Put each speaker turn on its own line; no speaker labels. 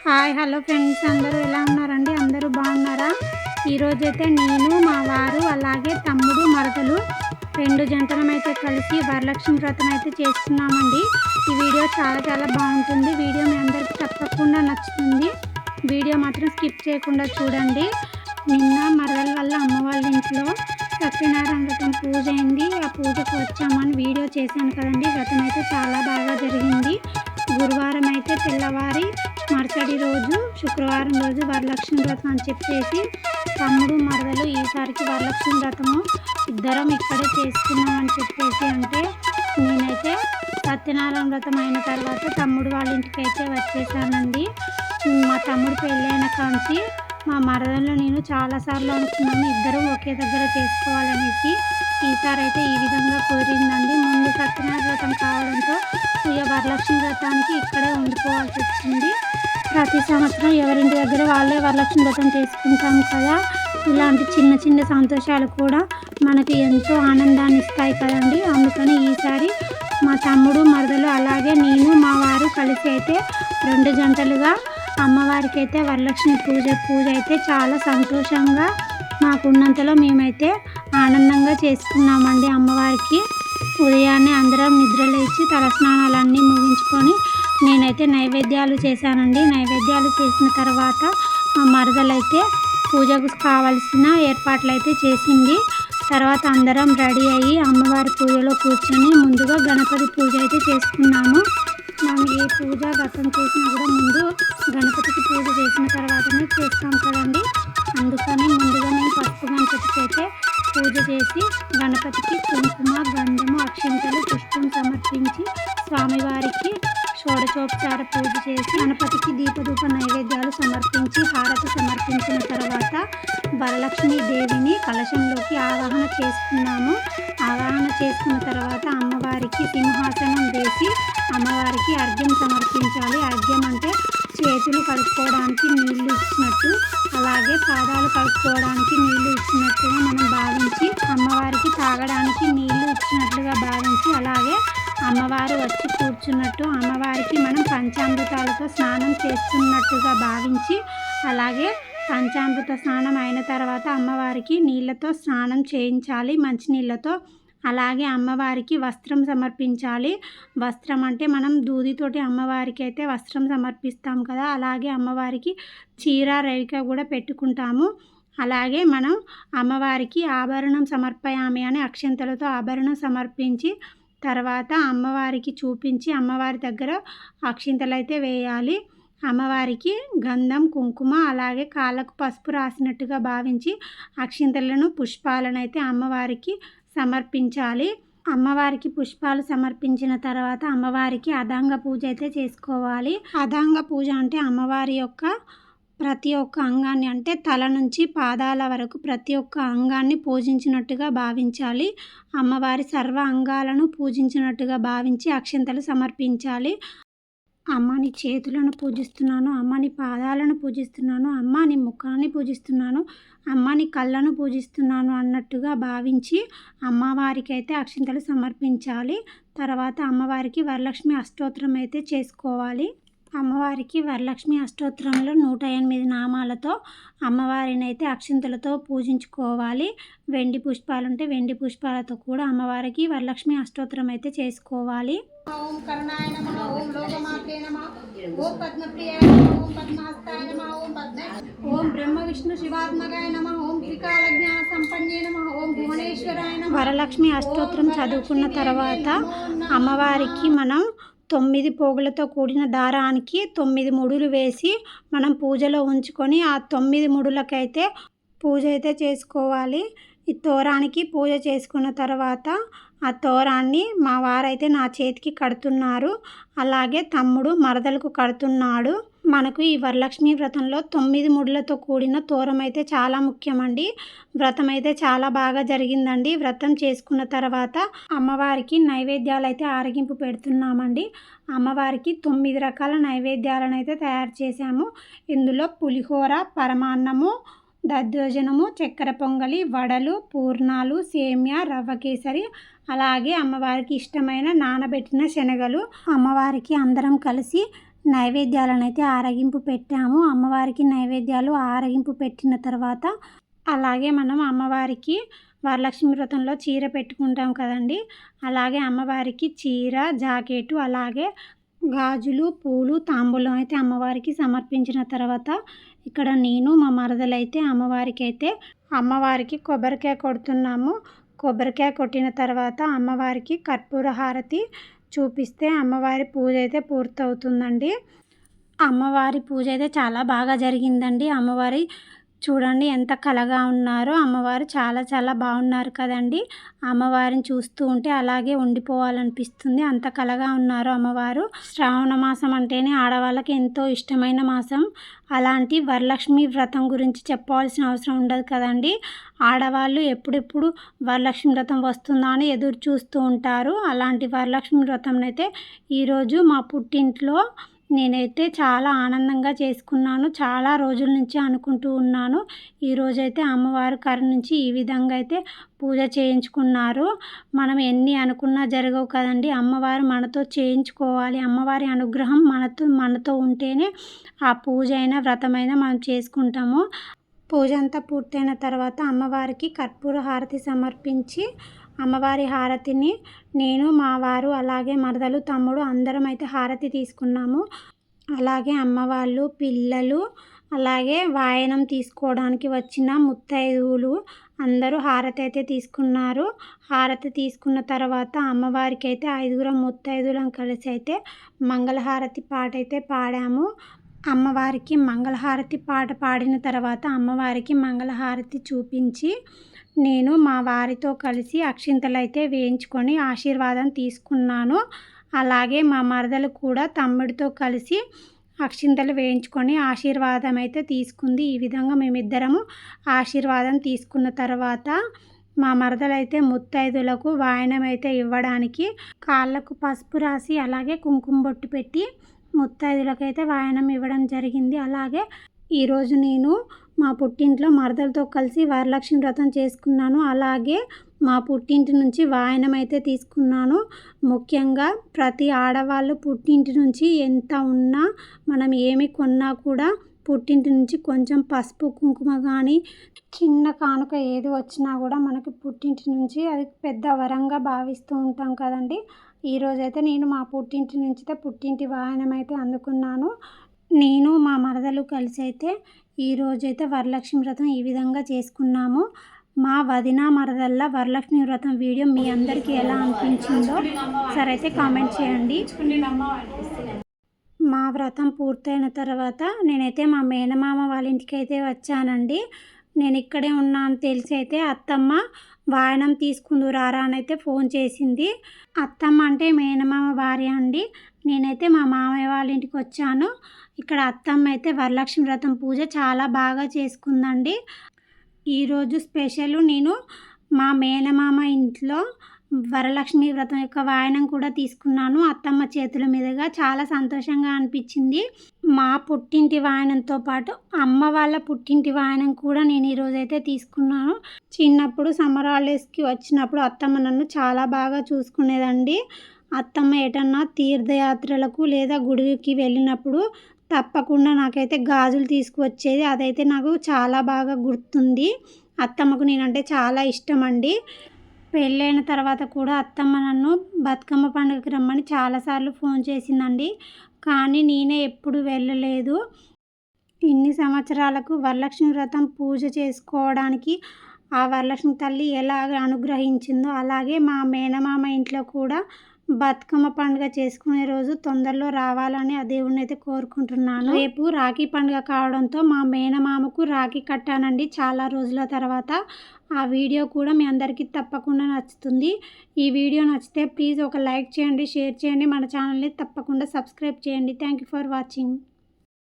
Hi hello friends, అందరూ ఎలా ఉన్నారండి? అందరూ బాగున్నారా? ఈరోజైతే నేను, మా వారు, అలాగే తమ్ముడు, మరదలు 2 జంటలమైతే కలిసి వరలక్ష్మి వ్రతం అయితే చేసుకున్నామండి. ఈ వీడియో చాలా బాగుంటుంది. వీడియో మీ అందరికీ తప్పకుండా నచ్చుతుంది. వీడియో మాత్రం స్కిప్ చేయకుండా చూడండి. నిన్న మరదల వల్ల అమ్మ వాళ్ళ ఇంట్లో సత్యనారాయణ వ్రతం పూజ అయింది. ఆ పూజకు వచ్చామని వీడియో చేశాను కదండి. వ్రతం అయితే చాలా బాగా జరిగింది. గురువారం అయితే తెల్లవారి మరుసటి రోజు శుక్రవారం రోజు వరలక్ష్మి వ్రతం అని చెప్పేసి తమ్ముడు మరదలు ఈసారికి వరలక్ష్మి వ్రతము ఇద్దరం ఇక్కడే చేసుకున్నాం అని చెప్పేసి అంటే నేనైతే సత్యనారాయణ వ్రతం అయిన తర్వాత తమ్ముడు వాళ్ళ ఇంటికి అయితే వచ్చేసానండి. మా తమ్ముడు పెళ్ళైన కాంచి మా మరదలు నేను చాలాసార్లు అనుకున్నాను ఇద్దరం ఒకే దగ్గర చేసుకోవాలనేసి. ఈసారి అయితే ఈ విధంగా కుదిరిందండి. ముందు సత్యనారాయణ వ్రతం కావడంతో ఇక వరలక్ష్మి వ్రతానికి ఇక్కడే ఉండిపోవాల్సి వచ్చింది. ప్రతి సంవత్సరం ఎవరింటి దగ్గర వాళ్ళే వరలక్ష్మి వ్రతం చేసుకుంటాం కదా. ఇలాంటి చిన్న సంతోషాలు కూడా మనకి ఎంతో ఆనందాన్ని ఇస్తాయి కదండి. అందుకని ఈసారి మా తమ్ముడు మరదలు అలాగే నేను మా వారు కలిసి అయితే 2 జంటలుగా అమ్మవారికి అయితే వరలక్ష్మి పూజ అయితే చాలా సంతోషంగా మాకున్నంతలో మేమైతే ఆనందంగా చేసుకున్నామండి. అమ్మవారికి ఉదయాన్నే అందరం నిద్రలేచి తలస్నానాలన్నీ ముగించుకొని నేనైతే నైవేద్యాలు చేశానండి. నైవేద్యాలు చేసిన తర్వాత మా మరదలైతే పూజకు కావలసిన ఏర్పాట్లు అయితే చేసింది. తర్వాత అందరం రెడీ అయ్యి అమ్మవారి పూజలో కూర్చొని ముందుగా గణపతి పూజ అయితే చేసుకున్నాము. మనం ఏ పూజ వ్రతం చేసినా కూడా ముందు గణపతికి పూజ చేసిన తర్వాతనే చేస్తాం కదండి. అందుకని ముందుగా నేను పసుపు గణపతికి అయితే పూజ చేసి గణపతికి కుంకుమ, గంధము, అక్షింతలు, పుష్పం సమర్పించి స్వామివారికి షోడశోపచార పూజ చేసి గణపతికి దీపధూప నైవేద్యాలు సమర్పించి హారతి సమర్పించిన తర్వాత వరలక్ష్మీ దేవిని కలశంలోకి ఆవాహన చేసుకున్నాము. ఆవాహన చేసుకున్న తర్వాత అమ్మవారికి సింహాసనం వేసి అమ్మవారికి అర్ఘ్యం సమర్పించాలి. అర్ఘ్యం అంటే చేతులు కడుక్కోవడానికి నీళ్లు ఇచ్చినట్టు, అలాగే పాదాలు కడుక్కోవడానికి నీళ్లు ఇచ్చినట్టుగా మనం భావించి అమ్మవారికి తాగడానికి నీళ్లు ఇచ్చినట్లుగా భావించి అలాగే అమ్మవారు వచ్చి కూర్చున్నట్టు అమ్మవారికి మనం పంచామృతాలతో స్నానం చేస్తున్నట్టుగా భావించి అలాగే పంచామృత స్నానం అయిన తర్వాత అమ్మవారికి నీళ్ళతో స్నానం చేయించాలి, మంచినీళ్ళతో. అలాగే అమ్మవారికి వస్త్రం సమర్పించాలి. వస్త్రం అంటే మనం దూదితోటి అమ్మవారికి అయితే వస్త్రం సమర్పిస్తాం కదా, అలాగే అమ్మవారికి చీర, రేవిక కూడా పెట్టుకుంటాము. అలాగే మనం అమ్మవారికి ఆభరణం సమర్పయామి అని అక్షంతలతో ఆభరణం సమర్పించి తర్వాత అమ్మవారికి చూపించి అమ్మవారి దగ్గర అక్షింతలు అయితే వేయాలి. అమ్మవారికి గంధం, కుంకుమ అలాగే కాళ్ళకు పసుపు రాసినట్టుగా భావించి అక్షింతలను, పుష్పాలను అయితే అమ్మవారికి సమర్పించాలి. అమ్మవారికి పుష్పాలు సమర్పించిన తర్వాత అమ్మవారికి అదాంగ పూజ అయితే చేసుకోవాలి. అదాంగ పూజ అంటే అమ్మవారి యొక్క ప్రతి ఒక్క అంగాన్ని అంటే తల నుంచి పాదాల వరకు ప్రతి ఒక్క అంగాన్ని పూజించినట్టుగా భావించాలి. అమ్మవారి సర్వ అంగాలను పూజించినట్టుగా భావించి అక్షింతలు సమర్పించాలి. అమ్మని చేతులను పూజిస్తున్నాను, అమ్మని పాదాలను పూజిస్తున్నాను, అమ్మని ముఖాన్ని పూజిస్తున్నాను, అమ్మని కళ్ళను పూజిస్తున్నాను అన్నట్టుగా భావించి అమ్మవారికి అయితే అక్షింతలు సమర్పించాలి. తర్వాత అమ్మవారికి వరలక్ష్మి అష్టోత్తరం అయితే చేసుకోవాలి. అమ్మవారికి వరలక్ష్మి అష్టోత్తరంలో 108 నామాలతో అమ్మవారిని అయితే అక్షింతలతో పూజించుకోవాలి. వెండి పుష్పాలుంటే వెండి పుష్పాలతో కూడా అమ్మవారికి వరలక్ష్మి అష్టోత్తరం అయితే చేసుకోవాలి. ఓం కరుణాయ నమః, ఓం లోకమాత్రే నమః, ఓం పద్మప్రియాయ నమః, ఓం పద్మహస్తాయ నమః, ఓం బ్రహ్మ విష్ణు శివాత్మకాయ నమః, ఓం త్రికాల జ్ఞాన సంపన్నే నమః, ఓం భువనేశ్వరాయ నమః. వరలక్ష్మి అష్టోత్తరం చదువుకున్న తర్వాత అమ్మవారికి మనం 9 పోగులతో కూడిన దారానికి 9 ముడులు వేసి మనం పూజలో ఉంచుకొని ఆ 9 ముడులకైతే పూజ అయితే చేసుకోవాలి. ఈ తోరానికి పూజ చేసుకున్న తర్వాత ఆ తోరాన్ని మా వారైతే నా చేతికి కడుతున్నారు, అలాగే తమ్ముడు మరదలకు కడుతున్నాడు. మనకు ఈ వరలక్ష్మి వ్రతంలో 9 ముడులతో కూడిన తోరం అయితే చాలా ముఖ్యమండి. వ్రతం అయితే చాలా బాగా జరిగిందండి. వ్రతం చేసుకున్న తర్వాత అమ్మవారికి నైవేద్యాలు అయితే ఆరగింపు పెడుతున్నామండి. అమ్మవారికి 9 రకాల నైవేద్యాలను అయితే తయారు చేశాము. ఇందులో పులిహోర, పరమాన్నము, దద్దోజనము, చక్కెర పొంగలి, వడలు, పూర్ణాలు, సేమ్యా, రవ్వ కేసరి, అలాగే అమ్మవారికి ఇష్టమైన నానబెట్టిన శనగలు. అమ్మవారికి అందరం కలిసి నైవేద్యాలను అయితే ఆరగింపు పెట్టాము. అమ్మవారికి నైవేద్యాలు ఆరగింపు పెట్టిన తర్వాత అలాగే మనం అమ్మవారికి వరలక్ష్మి వ్రతంలో చీర పెట్టుకుంటాం కదండి. అలాగే అమ్మవారికి చీర, జాకెట్టు, అలాగే గాజులు, పూలు, తాంబూలం అయితే అమ్మవారికి సమర్పించిన తర్వాత ఇక్కడ నేను మా మరదలైతే అమ్మవారికి కొబ్బరికాయ కొడుతున్నాము. కొబ్బరికాయ కొట్టిన తర్వాత అమ్మవారికి కర్పూర హారతి చూపిస్తే అమ్మవారి పూజ అయితే పూర్తవుతుందండి. అమ్మవారి పూజ అయితే చాలా బాగా జరిగిందండి. అమ్మవారి చూడండి ఎంత కళగా ఉన్నారో. అమ్మవారు చాలా చాలా బాగున్నారు కదండి. అమ్మవారిని చూస్తూ ఉంటే అలాగే ఉండిపోవాలనిపిస్తుంది, అంత కళగా ఉన్నారు అమ్మవారు. శ్రావణ మాసం అంటేనే ఆడవాళ్ళకి ఎంతో ఇష్టమైన మాసం. అలాంటి వరలక్ష్మి వ్రతం గురించి చెప్పవలసిన అవసరం ఉండదు కదండి. ఆడవాళ్ళు ఎప్పుడెప్పుడు వరలక్ష్మి వ్రతం వస్తుందా అని ఎదురు చూస్తూ ఉంటారు. అలాంటి వరలక్ష్మి వ్రతం అయితే ఈరోజు మా పుట్టింట్లో నేనైతే చాలా ఆనందంగా చేసుకున్నాను. చాలా రోజుల నుంచి అనుకుంటూ ఉన్నాను. ఈరోజైతే అమ్మవారు కరుణించి ఈ విధంగా అయితే పూజ చేయించుకున్నారు. మనం ఎన్ని అనుకున్నా జరగవు కదండి. అమ్మవారు మనతో చేయించుకోవాలి. అమ్మవారి అనుగ్రహం మనతో ఉంటేనే ఆ పూజ అయినా వ్రతమైనా మనం చేసుకుంటాము. పూజ అంతా పూర్తయిన తర్వాత అమ్మవారికి కర్పూర హారతి సమర్పించి అమ్మవారి హారతిని నేను, మా వారు, అలాగే మరదలు, తమ్ముడు అందరం అయితే హారతి తీసుకున్నాము. అలాగే అమ్మవాళ్ళు, పిల్లలు, అలాగే వాయనం తీసుకోవడానికి వచ్చిన ముత్తైదువులు అందరూ హారతి అయితే తీసుకున్నారు. హారతి తీసుకున్న తర్వాత అమ్మవారికి అయితే 5 ముత్తైదువులం కలిసి అయితే మంగళహారతి పాట అయితే పాడాము. అమ్మవారికి మంగళహారతి పాట పాడిన తర్వాత అమ్మవారికి మంగళహారతి చూపించి నేను మా వారితో కలిసి అక్షింతలు అయితే వేయించుకొని ఆశీర్వాదం తీసుకున్నాను. అలాగే మా మరదలు కూడా తమ్ముడితో కలిసి అక్షింతలు వేయించుకొని ఆశీర్వాదం అయితే తీసుకుంది. ఈ విధంగా మేమిద్దరము ఆశీర్వాదం తీసుకున్న తర్వాత మా మరదలైతే ముత్తైదులకు వాయనం అయితే ఇవ్వడానికి కాళ్ళకు పసుపు రాసి అలాగే కుంకుమ బొట్టు పెట్టి ముత్తైదులకైతే వాయనం ఇవ్వడం జరిగింది. అలాగే ఈరోజు నేను మా పుట్టింట్లో మరదలతో కలిసి వరలక్ష్మి వ్రతం చేసుకున్నాను. అలాగే మా పుట్టింటి నుంచి వాయనం అయితే తీసుకున్నాను. ముఖ్యంగా ప్రతి ఆడవాళ్ళు పుట్టింటి నుంచి ఎంత ఉన్నా మనం ఏమి కొన్నా కూడా పుట్టింటి నుంచి కొంచెం పసుపు కుంకుమ కానీ చిన్న కానుక ఏది వచ్చినా కూడా మనకి పుట్టింటి నుంచి అది పెద్ద వరంగా భావిస్తూ ఉంటాం కదండి. ఈరోజైతే నేను మా పుట్టింటి నుంచి పుట్టింటి వాయనం అయితే అందుకున్నాను. నేను మా మరదలు కలిసి అయితే ఈరోజైతే వరలక్ష్మి వ్రతం ఈ విధంగా చేసుకున్నాము. మా వదిన మరదల్ల వరలక్ష్మి వ్రతం వీడియో మీ అందరికీ ఎలా అనిపించిందో సరే అయితే కామెంట్ చేయండి. మా వ్రతం పూర్తయిన తర్వాత నేనైతే మా మేనమామ వాళ్ళ ఇంటికి అయితే వచ్చానండి. నేను ఇక్కడే ఉన్నాను తెలిసి అయితే అత్తమ్మ వాయనం తీసుకుందు రారా అని అయితే ఫోన్ చేసింది. అత్తమ్మ అంటే మేనమామ భార్య అండి. నేనైతే మా మామయ్య వాళ్ళ ఇంటికి వచ్చాను. ఇక్కడ అత్తమ్మ అయితే వరలక్ష్మి వ్రతం పూజ చాలా బాగా చేసుకుందండి. ఈరోజు స్పెషల్ నేను మా మేనమామ ఇంట్లో వరలక్ష్మి వ్రతం యొక్క వాయనం కూడా తీసుకున్నాను అత్తమ్మ చేతుల మీదుగా. చాలా సంతోషంగా అనిపించింది. మా పుట్టింటి వాయనంతో పాటు అమ్మ వాళ్ళ పుట్టింటి వాయనం కూడా నేను ఈరోజైతే తీసుకున్నాను. చిన్నప్పుడు సమ్మర్ హాలిడేస్కి వచ్చినప్పుడు అత్తమ్మ నన్ను చాలా బాగా చూసుకునేదండి. అత్తమ్మ ఎటన్నా తీర్థయాత్రలకు లేదా గుడికి వెళ్ళినప్పుడు తప్పకుండా నాకైతే గాజులు తీసుకువచ్చేది. అదైతే నాకు చాలా బాగా గుర్తుంది. అత్తమ్మకు నేనంటే చాలా ఇష్టం అండి. పెళ్ళైన తర్వాత కూడా అత్తమ్మ నన్ను బతుకమ్మ పండుగకి రమ్మని చాలాసార్లు ఫోన్ చేసిందండి. కానీ నేనే ఎప్పుడు వెళ్ళలేదు. ఇన్ని సంవత్సరాలకు వరలక్ష్మి వ్రతం పూజ చేసుకోవడానికి ఆ వరలక్ష్మి తల్లి ఎలాగ అనుగ్రహించిందో అలాగే మా మేనమామ ఇంట్లో కూడా బతుకమ్మ పండుగ చేసుకునే రోజు తొందరలో రావాలని ఆ దేవుడిని అయితే కోరుకుంటున్నాను. రేపు రాఖీ పండుగ కావడంతో మా మేనమామకు రాఖీ కట్టానండి చాలా రోజుల తర్వాత. ఆ వీడియో కూడా మీ అందరికీ తప్పకుండా నచ్చుతుంది. ఈ వీడియో నచ్చితే ప్లీజ్ ఒక లైక్ చేయండి, షేర్ చేయండి, మన ఛానల్ని తప్పకుండా సబ్స్క్రైబ్ చేయండి. Thank you for watching.